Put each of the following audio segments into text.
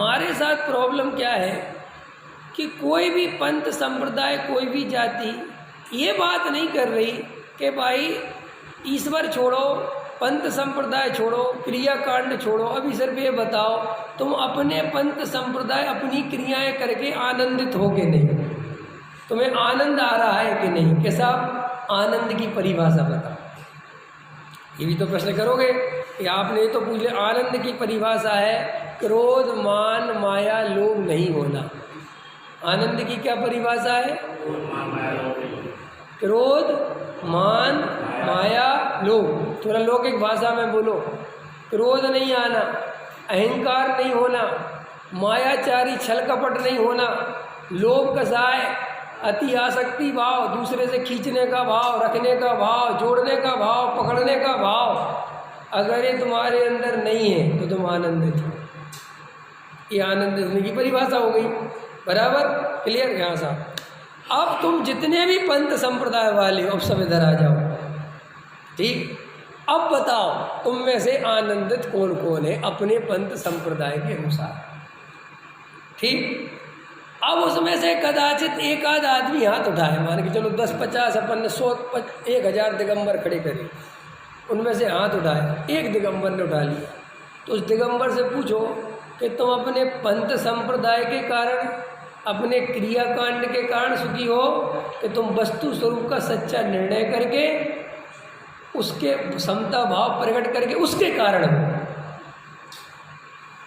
हमारे साथ प्रॉब्लम क्या है कि कोई भी पंथ संप्रदाय, कोई भी जाति ये बात नहीं कर रही कि भाई ईश्वर छोड़ो, पंथ संप्रदाय छोड़ो, क्रियाकांड छोड़ो, अभी सिर्फ ये बताओ तुम अपने पंथ संप्रदाय अपनी क्रियाएं करके आनंदित हो कि नहीं, तुम्हें आनंद आ रहा है कि नहीं, कैसा आनंद की परिभाषा बताओ। ये भी तो प्रश्न करोगे कि आपने तो पूछ लिया। आनंद की परिभाषा है क्रोध, मान, माया, लोभ नहीं होना। आनंद की क्या परिभाषा है? क्रोध, मान, माया, लोभ। थोड़ा लौकिक भाषा में बोलो। क्रोध नहीं आना, अहंकार नहीं होना, मायाचारी छल कपट नहीं होना, लोभ कसाय, अति आसक्ति भाव, दूसरे से खींचने का भाव, रखने का भाव, जोड़ने का भाव, पकड़ने का भाव, अगर ये तुम्हारे अंदर नहीं है तो तुम आनंदित हो। ये आनंदित होने की परिभाषा हो गई। बराबर क्लियर? यहाँ साहब अब तुम जितने भी पंथ संप्रदाय वाले हो अब सब इधर आ जाओ। ठीक, अब बताओ तुम में से आनंदित कौन कौन है अपने पंथ संप्रदाय के अनुसार। ठीक, अब उसमें से कदाचित एक आध आदमी हाथ उठाए, मान के चलो 10, 50, अपन 100, 1000 दिगंबर खड़े करे, उनमें से हाथ उठाए, एक दिगंबर ने उठा लिया, तो उस दिगंबर से पूछो कि तुम अपने पंथ संप्रदाय के कारण, अपने क्रियाकांड के कारण सुखी हो कि तुम वस्तु स्वरूप का सच्चा निर्णय करके, उसके समता भाव प्रकट करके उसके कारण हो?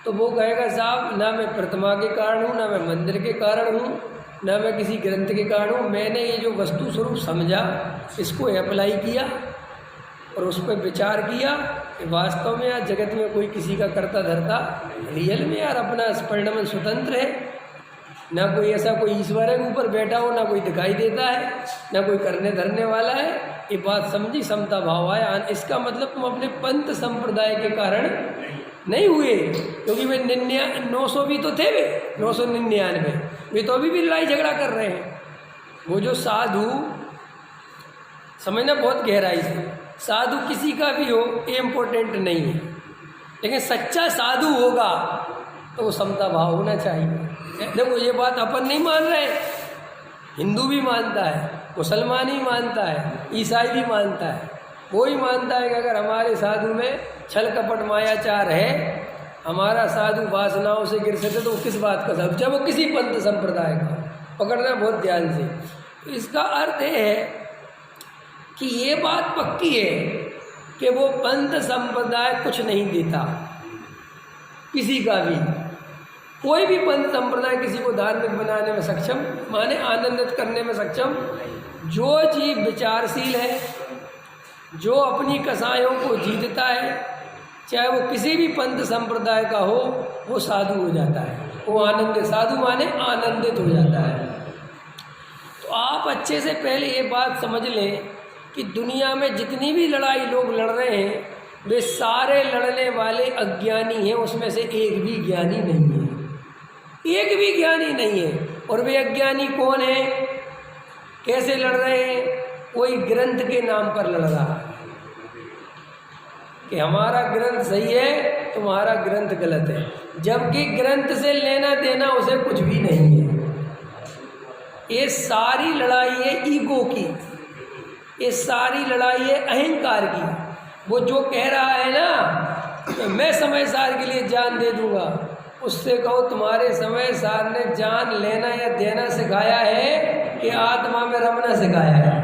तो वो कहेगा साहब ना मैं प्रतिमा के कारण हूँ, ना मैं मंदिर के कारण हूँ, ना मैं किसी ग्रंथ के कारण हूँ, मैंने ये जो वस्तु स्वरूप समझा इसको अप्लाई किया और उस पर विचार किया कि वास्तव में यार जगत में कोई किसी का करता धरता रियल में यार अपना परिणमन स्वतंत्र है, ना कोई ऐसा कोई ईश्वर है ऊपर बैठा हो, ना कोई दिखाई देता है, ना कोई करने धरने वाला है। ये बात समझी, समता भाव आया। इसका मतलब तुम अपने पंथ संप्रदाय के कारण नहीं हुए, क्योंकि वे 900 भी तो थे, वे 999 वे तो अभी भी लड़ाई झगड़ा कर रहे हैं। वो जो साधु, समझना बहुत गहराई से, साधु किसी का भी हो ये इम्पोर्टेंट नहीं है, लेकिन सच्चा साधु होगा तो वो समता भाव होना चाहिए। देखो ये बात अपन नहीं मान रहे, हिंदू भी मानता है, मुसलमान भी मानता है, ईसाई भी मानता है। वो ही मानता है कि अगर हमारे साधु में छल कपट मायाचार है, हमारा साधु वासनाओं से गिर सकते, तो वो किस बात का साधु, चाहे वो किसी पंथ संप्रदाय का। पकड़ना बहुत ध्यान से। तो इसका अर्थ ये है कि ये बात पक्की है कि वो पंथ संप्रदाय कुछ नहीं देता किसी का भी। कोई भी पंथ संप्रदाय किसी को धार्मिक बनाने में सक्षम, माने आनंदित करने में सक्षम। जो जीव विचारशील है, जो अपनी कसायों को जीतता है, चाहे वो किसी भी पंथ संप्रदाय का हो, वो साधु हो जाता है। वो आनंदित, साधु माने आनंदित हो जाता है। तो आप अच्छे से पहले ये बात समझ लें कि दुनिया में जितनी भी लड़ाई लोग लड़ रहे हैं, वे सारे लड़ने वाले अज्ञानी हैं, उसमें से एक भी ज्ञानी नहीं है, एक भी ज्ञानी नहीं है। और वे अज्ञानी कौन है, कैसे लड़ रहे हैं? कोई ग्रंथ के नाम पर लड़ रहा है कि हमारा ग्रंथ सही है, तुम्हारा ग्रंथ गलत है, जबकि ग्रंथ से लेना देना उसे कुछ भी नहीं है। ये सारी लड़ाई है ईगो की, ये सारी लड़ाई है अहंकार की। वो जो कह रहा है ना मैं समय सार के लिए जान दे दूंगा, उससे कहो तुम्हारे समय सार ने जान लेना या देना सिखाया है कि आत्मा में रमना सिखाया है।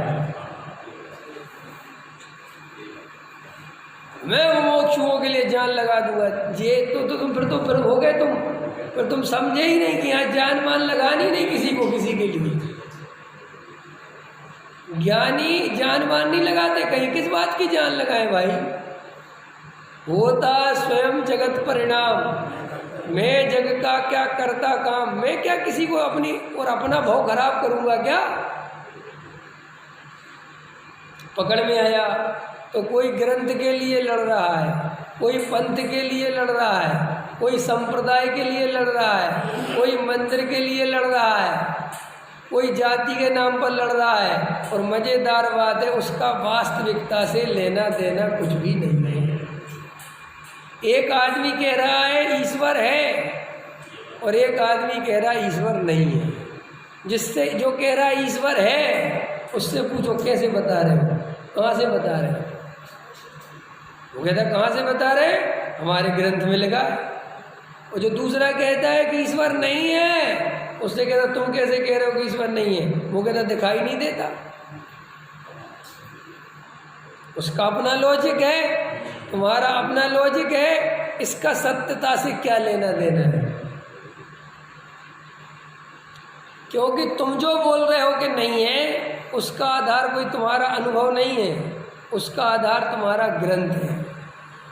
मैं मोक्षुओं के लिए जान लगा दूंगा, ये तो तुम फिर हो गए तुम, फिर तुम समझे ही नहीं कि यहाँ जान मान लगानी नहीं किसी को किसी के लिए। ज्ञानी जान मान नहीं लगाते, कहीं किस बात की जान लगाए भाई। होता स्वयं जगत परिणाम, मैं जग का क्या करता काम, मैं क्या किसी को अपनी और अपना भाव खराब करूंगा क्या? पकड़ में आया तो कोई ग्रंथ के लिए लड़ रहा है, कोई पंथ के लिए लड़ रहा है, कोई संप्रदाय के लिए लड़ रहा है, कोई मंदिर के लिए लड़ रहा है, कोई जाति के नाम पर लड़ रहा है। और मज़ेदार बात है, उसका वास्तविकता से लेना देना कुछ भी नहीं है। एक आदमी कह रहा है ईश्वर है, और एक आदमी कह रहा है ईश्वर नहीं है। जिससे जो कह रहा है ईश्वर है उससे पूछो कैसे बता रहे हो, कहाँ से बता रहे हो? वो कहता है कहाँ से बता रहे, हमारे ग्रंथ में लिखा है। और जो दूसरा कहता है कि ईश्वर नहीं है, उससे कहता तुम कैसे कह रहे हो कि ईश्वर नहीं है? वो कहता दिखाई नहीं देता। उसका अपना लॉजिक है, तुम्हारा अपना लॉजिक है, इसका सत्यता से क्या लेना देना है? क्योंकि तुम जो बोल रहे हो कि नहीं है, उसका आधार कोई तुम्हारा अनुभव नहीं है, उसका आधार तुम्हारा ग्रंथ है।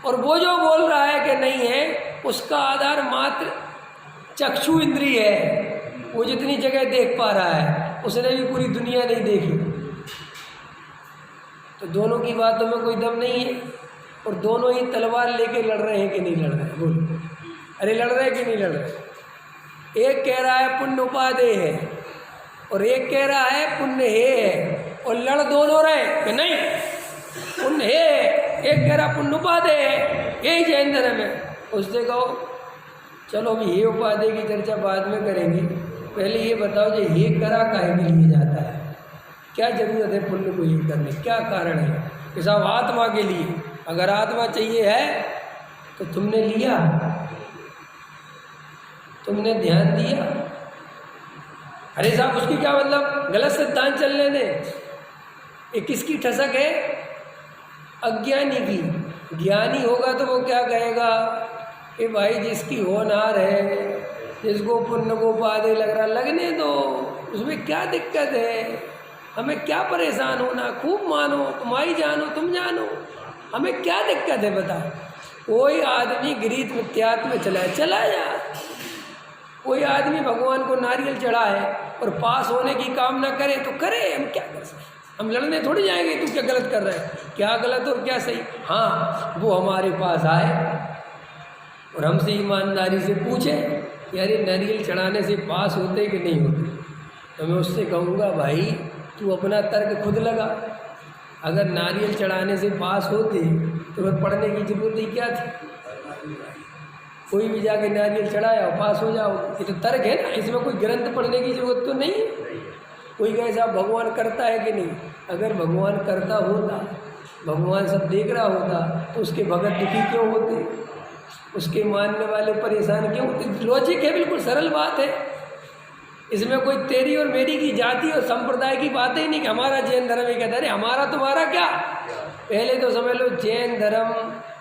और वो जो बोल रहा है कि नहीं है, उसका आधार मात्र चक्षु इंद्रिय है। वो जितनी जगह देख पा रहा है, उसने भी पूरी दुनिया नहीं देखी। तो दोनों की बातों में कोई दम नहीं है, और दोनों ही तलवार लेके लड़ रहे हैं कि नहीं लड़ रहे? बोलो, अरे लड़ रहे हैं कि नहीं लड़ रहे? एक कह रहा है पुण्य उपादेय है, और एक कह रहा है पुण्य है, और लड़ दोनों रहे कि नहीं पुण्य है। एक कह रहा पुण्य उपादेय है, यही जैन धर्म है। उससे कहो चलो अभी ये उपादेय की चर्चा बाद में करेंगे, पहले ये बताओ जो ये करा काहे के लिए जाता है, क्या जरूरत है पुण्य को ये करने, क्या कारण है? कि साहब आत्मा के लिए, अगर आत्मा चाहिए है तो तुमने लिया, तुमने ध्यान दिया। अरे साहब उसकी क्या मतलब, गलत सिद्धांत चलने दे। ये किसकी ठसक है? अज्ञानी की। ज्ञानी होगा तो वो क्या कहेगा कि भाई जिसकी होनहार है, जिसको पुण्य को उपादेय लग रहा, लगने दो, उसमें क्या दिक्कत है, हमें क्या परेशान होना, खूब मानो, तुम्हारी जानो, तुम जानो, हमें क्या दिक्कत है बताओ। कोई आदमी गीत मिथ्यात्व में चला जा, कोई आदमी भगवान को नारियल चढ़ाए और पास होने की कामना करे तो करे, हम क्या कर सकते? हम लड़ने थोड़ी जाएंगे तू क्या गलत कर रहा है, क्या गलत और क्या सही। हाँ, वो हमारे पास आए और हमसे ईमानदारी से पूछे कि अरे नारियल चढ़ाने से पास होते कि नहीं होते, तो मैं उससे कहूँगा भाई तू अपना तर्क खुद लगा। अगर नारियल चढ़ाने से पास होते तो फिर पढ़ने की जरूरत ही क्या थी? कोई भी जाके नारियल चढ़ाया और पास हो जाओ, ये तो तर्क है ना, इसमें कोई ग्रंथ पढ़ने की जरूरत तो नहीं है। कोई कहे साहब भगवान करता है कि नहीं? अगर भगवान करता होता, भगवान सब देख रहा होता, तो उसके भगत दुखी क्यों होते, उसके मानने वाले परेशान क्यों होते? लॉजिक है, बिल्कुल सरल बात है। इसमें कोई तेरी और मेरी की जाति और संप्रदाय की बात ही नहीं कि हमारा जैन धर्म ही कहता है। अरे हमारा तुम्हारा क्या, पहले तो समझ लो जैन धर्म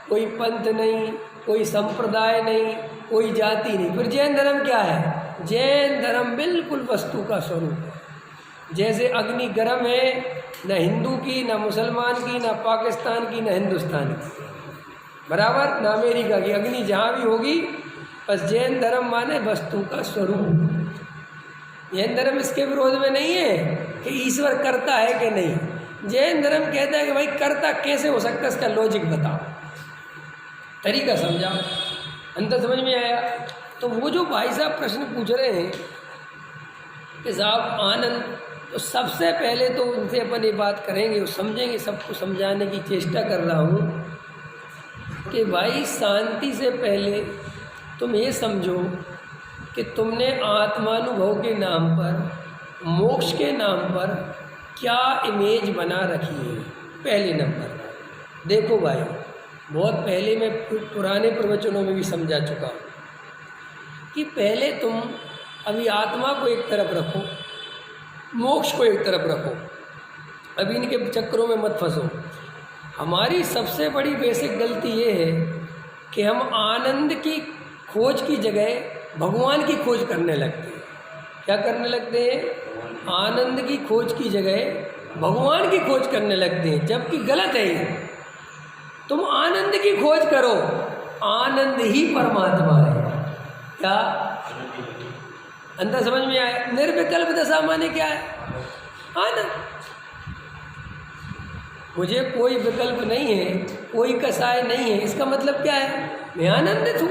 कोई पंथ नहीं, कोई संप्रदाय नहीं, कोई जाति नहीं। फिर जैन धर्म क्या है? जैन धर्म बिल्कुल वस्तु का स्वरूप है। जैसे अग्नि गर्म है, न हिंदू की, न मुसलमान की, न पाकिस्तान की, न हिंदुस्तान की, बराबर न अमेरिका की। अग्नि जहाँ भी होगी, बस जैन धर्म माने वस्तु का स्वरूप। जैन धर्म इसके विरोध में नहीं है कि ईश्वर करता है कि नहीं। जैन धर्म कहता है कि भाई करता कैसे हो सकता है, इसका लॉजिक बताओ, तरीका समझाओ। अंतर समझ में आया? तो वो जो भाई साहब प्रश्न पूछ रहे हैं कि साहब आनंद, तो सबसे पहले तो उनसे अपन ये बात करेंगे, वो समझेंगे, सबको समझाने की चेष्टा कर रहा हूँ कि भाई शांति से पहले तुम ये समझो कि तुमने आत्मानुभव के नाम पर, मोक्ष के नाम पर क्या इमेज बना रखी है। पहले नंबर देखो भाई, बहुत पहले मैं पुराने प्रवचनों में भी समझा चुका हूँ कि पहले तुम अभी आत्मा को एक तरफ रखो, मोक्ष को एक तरफ रखो, अभी इनके चक्करों में मत फंसो। हमारी सबसे बड़ी बेसिक गलती ये है कि हम आनंद की खोज की जगह भगवान की खोज करने लगते हैं। क्या करने लगते हैं? आनंद की खोज की जगह भगवान की खोज करने लगते हैं, जबकि गलत है ये। तुम आनंद की खोज करो, आनंद ही परमात्मा है। क्या अंदर समझ में आया? निर्विकल्प दशा माने क्या है? आनंद। मुझे कोई विकल्प नहीं है, कोई कसाय नहीं है, इसका मतलब क्या है? मैं आनंदित हूँ,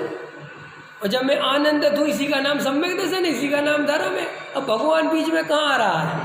और जब मैं आनंदित हूँ, इसी का नाम सम्यक दर्शन है, इसी का नाम धर्म है। अब भगवान बीच में कहाँ आ रहा है?